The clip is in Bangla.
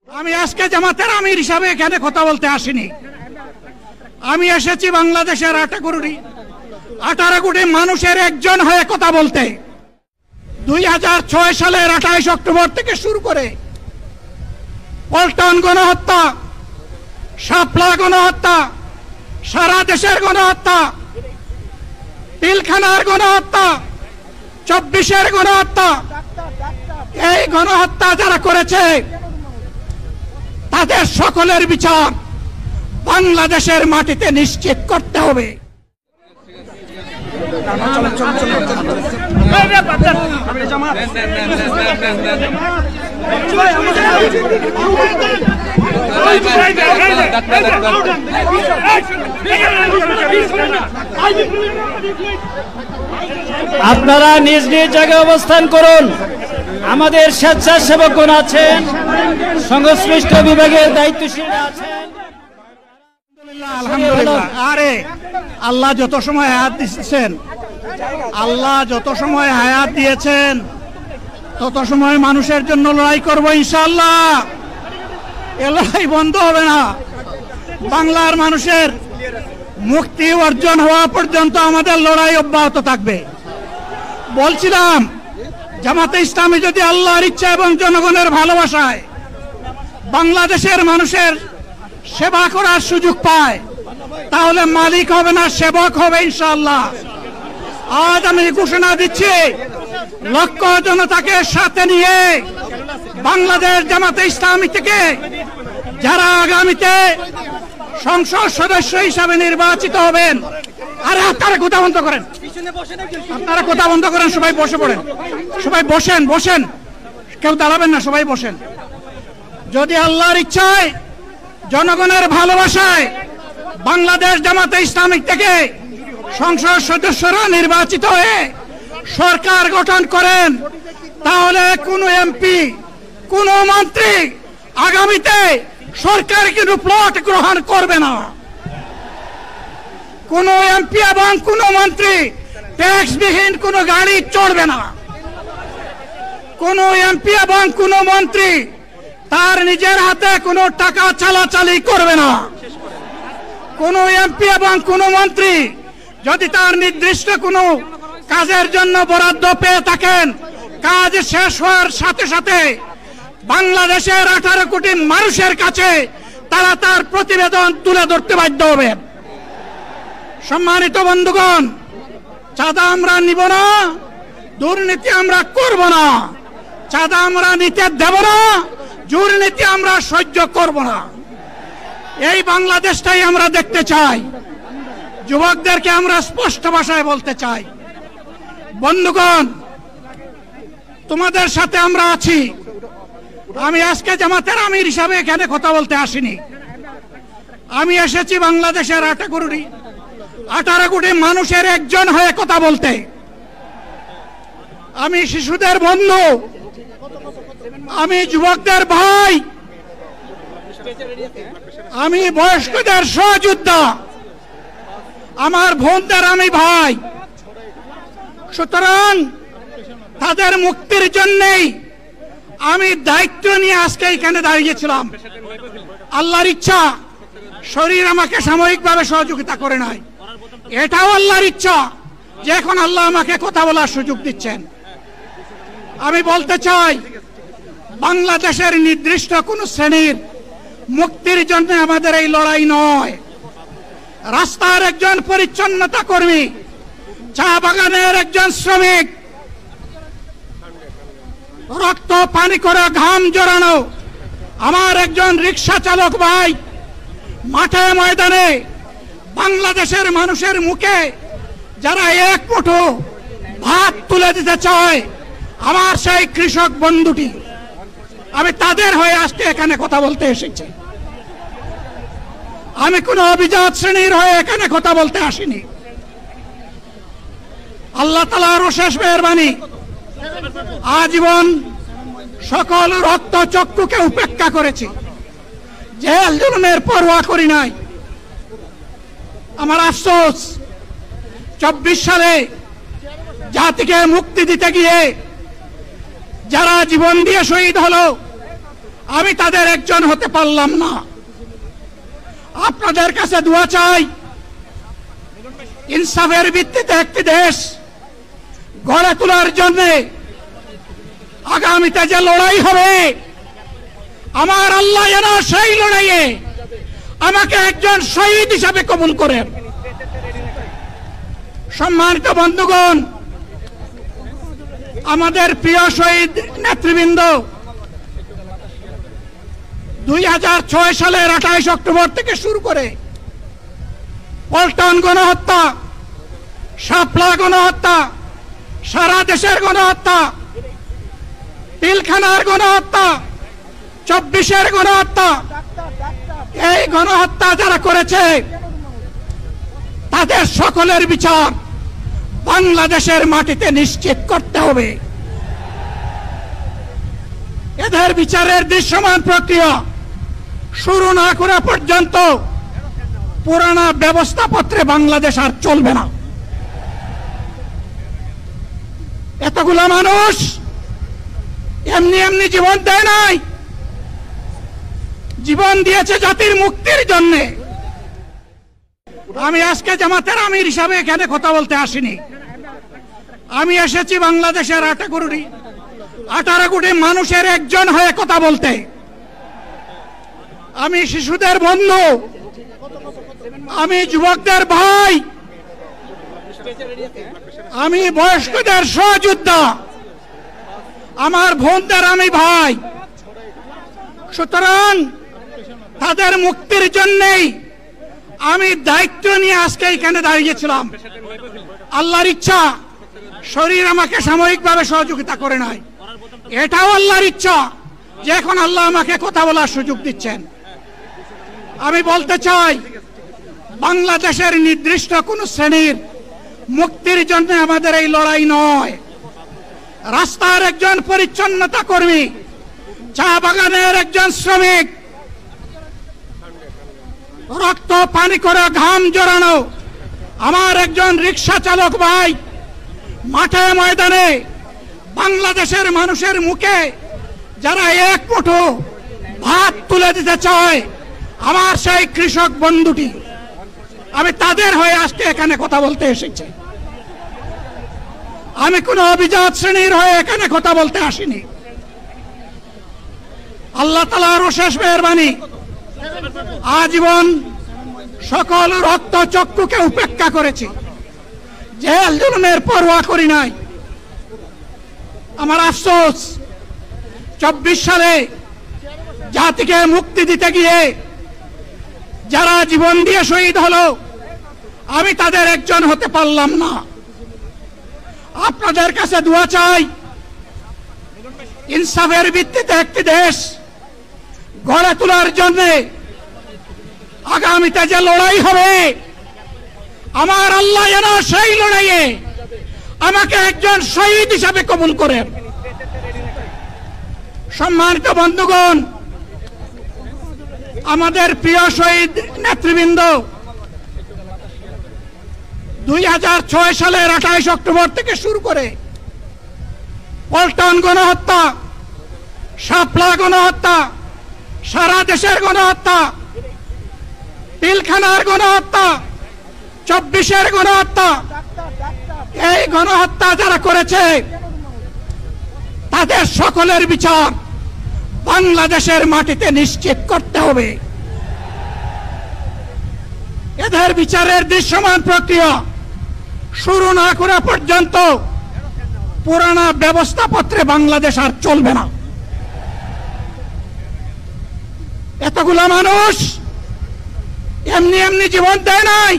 আমি আজকে জামাতের আমির হিসাবে এখানে কথা বলতে আসিনি। আমি এসেছি বাংলাদেশের 18 কোটি মানুষের একজন হয়ে কথা বলতে। 2006 সালের 28 অক্টোবর থেকে শুরু করে পল্টন গণহত্যা, শাপলা গণহত্যা, সারা দেশের গণহত্যা, পিলখানার গণহত্যা, 24-এর গণহত্যা, এই গণহত্যা যারা করেছে তাদের সকলের বিচার বাংলাদেশের মাটিতে নিশ্চিত করতে হবে। আপনারা নিজ নিজ জায়গায় অবস্থান করুন। আমাদের স্বেচ্ছাসেবকগণ আছেন, সংশ্লিষ্ট বিভাগের দায়িত্বশীলরা আছেন। আলহামদুলিল্লাহ। আরে আল্লাহ যত সময় হায়াত দিয়েছেন, আল্লাহ যত সময় হায়াত দিয়েছেন তত সময় মানুষের জন্য লড়াই করবো ইনশাআল্লাহ। এ লড়াই বন্ধ হবে না। বাংলার মানুষের মুক্তি অর্জন হওয়া পর্যন্ত আমাদের লড়াই অব্যাহত থাকবে। বলছিলাম, জামাতে ইসলামী যদি আল্লাহর ইচ্ছা এবং জনগণের ভালোবাসায় বাংলাদেশের মানুষের সেবা করার সুযোগ পায়, তাহলে মালিক হবে না, সেবক হবে ইনশাআল্লাহ। আজ আমি ঘোষণা দিচ্ছি, লক্ষ জনতাকে সাথে নিয়ে বাংলাদেশ জামাতে ইসলামী থেকে যারা আগামীতে সংসদ সদস্য হিসাবে নির্বাচিত হবেন, আরে আপনারা কথা বন্ধ করেন, আপনারা কথা বন্ধ করেন, সবাই বসে পড়েন, সবাই বসেন, বসেন, কেউ দাঁড়াবেন না, সবাই বসেন। যদি আল্লাহর ইচ্ছায় জনগণের ভালোবাসায় বাংলাদেশ জামাতে ইসলামী থেকে সংসদ সদস্যরা নির্বাচিত হয়ে সরকার গঠন করেন, তাহলে কোন এমপি, কোন মন্ত্রী আগামীতে সরকার কিন্তু প্লট গ্রহণ করবে না। কোন এমপি এবং কোন মন্ত্রী ট্যাক্সবিহীন কোন গাড়ি চড়বে না। কোন এমপি এবং কোন মন্ত্রী তার নিজের হাতে কোনো টাকা চালাচালি করবে না। কোন এমপি এবং কোন মন্ত্রী যদি তার নির্দিষ্ট কোনো কাজের জন্য বরাদ্দ পেয়ে থাকেন, কাজ শেষ হওয়ার সাথে সাথে বাংলাদেশের 18 কোটি মানুষের কাছে তারা তার প্রতিবেদন তুলে ধরতে বাধ্য হবে। সম্মানিত বন্ধুগণ, চাঁদা আমরা নিব না, দুর্নীতি আমরা করব না, চাঁদা আমরা নিতে দেব না, দুর্নীতি আমরা সহ্য করব না। এই বাংলাদেশটাই আমরা দেখতে চাই। যুবকদেরকে আমরা স্পষ্ট ভাষায় বলতে চাই, বন্ধুগণ, তোমাদের সাথে আমরা আছি। আমি আজকে জামাতের আমির হিসাবে এখানে কথা বলতে আসিনি। আমি এসেছি বাংলাদেশের 18 কোটি মানুষের একজন হয়ে কথা বলতে। আমি শিশুদের বন্ধু, আমি যুবকদের ভাই, আমি বয়স্কদের সহযোদ্ধা, আমার বোনদের আমি ভাই। সুতরাং তাদের মুক্তির জন্যই আমি দায়িত্ব নিয়ে আজকে এখানে দাঁড়িয়েছিলাম। আল্লাহর ইচ্ছা, শরীর আমাকে সাময়িকভাবে সহযোগিতা করে নাই, এটাও আল্লাহর ইচ্ছা যে এখন আল্লাহ আমাকে কথা বলার সুযোগ দিচ্ছেন। আমি বলতে চাই, বাংলাদেশের নির্দিষ্ট কোন শ্রেণীর মুক্তির জন্য আমাদের এই লড়াই নয়। রাস্তার একজন পরিচ্ছন্নতা কর্মী, চা বাগানের একজন শ্রমিক, রক্ত পানি করে ঘাম জড়ানো আমার একজন রিক্সা চালক ভাই, মাঠে ময়দানে বাংলাদেশের মানুষের মুখে যারা এক মুঠো ভাত তুলে দিতে চায়, আমার সেই কৃষক বন্ধুটি, আমি তাদের হয়ে আজকে এখানে কথা বলতে এসেছি। আমি কোন অভিজাত শ্রেণীর হয়ে এখানে কথা বলতে আসিনি। আল্লাহ তাআলার অশেষ মেহেরবানি, আজীবন সকল রক্ত চক্ষুকে উপেক্ষা করেছি, জেল জুলুমের পরোয়া করি নাই। আমার আফসোস, 24 সালে জাতিকে মুক্তি দিতে গিয়ে যারা জীবন দিয়ে শহীদ হলো, আমি তাদের একজন হতে পারলাম না। আপনাদের কাছে দোয়া চাই, ইনসাফের ভিত্তিতে একটি দেশ গড়ে তোলার জন্য আগামীতে যে লড়াই হবে, আমার আল্লাহ যেন সেই লড়াইয়ে আমাকে একজন শহীদ হিসাবে কবুল করেন। সম্মানিত বন্ধুগণ, আমাদের প্রিয় শহীদ নেতৃবৃন্দ 2006 সালের 28 অক্টোবর থেকে শুরু করে পল্টন গণহত্যা, শাপলা গণহত্যা, সারা দেশের গণহত্যা, পিলখানার গণহত্যা, 24-এর গণহত্যা, এই গণহত্যা যারা করেছে তাদের সকলের বিচার বাংলাদেশের মাটিতে নিশ্চিত করতে হবে। এদের বিচারের দৃশ্যমান প্রক্রিয়া শুরু না করা পর্যন্ত পুরানা ব্যবস্থাপত্রে বাংলাদেশ আর চলবে না। এতগুলো মানুষ এমনি এমনি জীবন দেয় নাই, জীবন দিয়েছে জাতির মুক্তির জন্য। আমি আজকে জামাতের আমির হিসাবে এখানে কথা বলতে আসিনি। আমি এসেছি বাংলাদেশের 18 কোটি মানুষের একজন হয়ে কথা বলতে। আমি শিশুদের বন্ধু, আমি যুবকদের ভাই, আমি বয়স্কদের সহযোদ্ধা, আমার বোনদের আমি ভাই। সুতরাং তাদের মুক্তির জন্যই আমি দায়িত্ব নিয়ে আজকে এখানে দাঁড়িয়েছিলাম। আল্লাহর ইচ্ছা শরীর আমাকে সাময়িকভাবে সহযোগিতা করে নাই, এটাও আল্লাহর ইচ্ছা যে এখন আল্লাহ আমাকে কথা বলার সুযোগ দিচ্ছেন। আমি বলতে চাই, বাংলাদেশের নির্দিষ্ট কোন শ্রেণীর মুক্তির জন্য আমাদের এই লড়াই নয়। রাস্তার একজন পরিচ্ছন্নতা কর্মী, চা বাগানের একজন শ্রমিক, রক্ত পানি করে ঘাম জড়ানো আমার একজন রিক্সা চালক ভাই মাঠে ময়দানে বাংলাদেশের মানুষের মুখে যারা এক মুঠো ভাত তুলে দিতে চায়, আমার সেই কৃষক বন্ধুটি, আমি তাদের হয়ে আজকে এখানে কথা বলতে এসেছি। আমি কোন অভিজাত শ্রেণীর হয়ে এখানে কথা বলতে আসিনি। আল্লাহ তাআলার অশেষ মেহেরবানি, আজীবন সকল রক্ত চক্ষুকে উপেক্ষা করেছি, জেল জুলুমের পরোয়া করি নাই। আমার আফসোস, 24 সালে জাতিকে মুক্তি দিতে গিয়ে যারা জীবন দিয়ে শহীদ হলো, আমি তাদের একজন হতে পারলাম না। আপনাদের কাছে দোয়া চাই, ইনসাফের ভিত্তিতে একটি দেশ গড়ে তোলার জন্য আগামীতে যে লড়াই হবে, আমার আল্লাহ যেন সেই লড়াইয়ে আমাকে একজন শহীদ হিসাবে কবুল করেন। সম্মানিত বন্ধুগণ, আমাদের প্রিয় শহীদ নেতৃবৃন্দ 2006 সালের 28 অক্টোবর থেকে শুরু করে পল্টন গণহত্যা, শাপলা গণহত্যা, সারা দেশের গণহত্যা, পিলখানার গণহত্যা, 24-এর গণহত্যা, এই গণহত্যা যারা করেছে তাদের সকলের বিচার বাংলাদেশের মাটিতে নিশ্চিত করতে হবে। এদের বিচারের দৃশ্যমান প্রক্রিয়া শুরু না করা পর্যন্ত পুরানা ব্যবস্থাপত্রে বাংলাদেশ আর চলবে না। এতগুলো মানুষ এমনি এমনি জীবন দেয় নাই,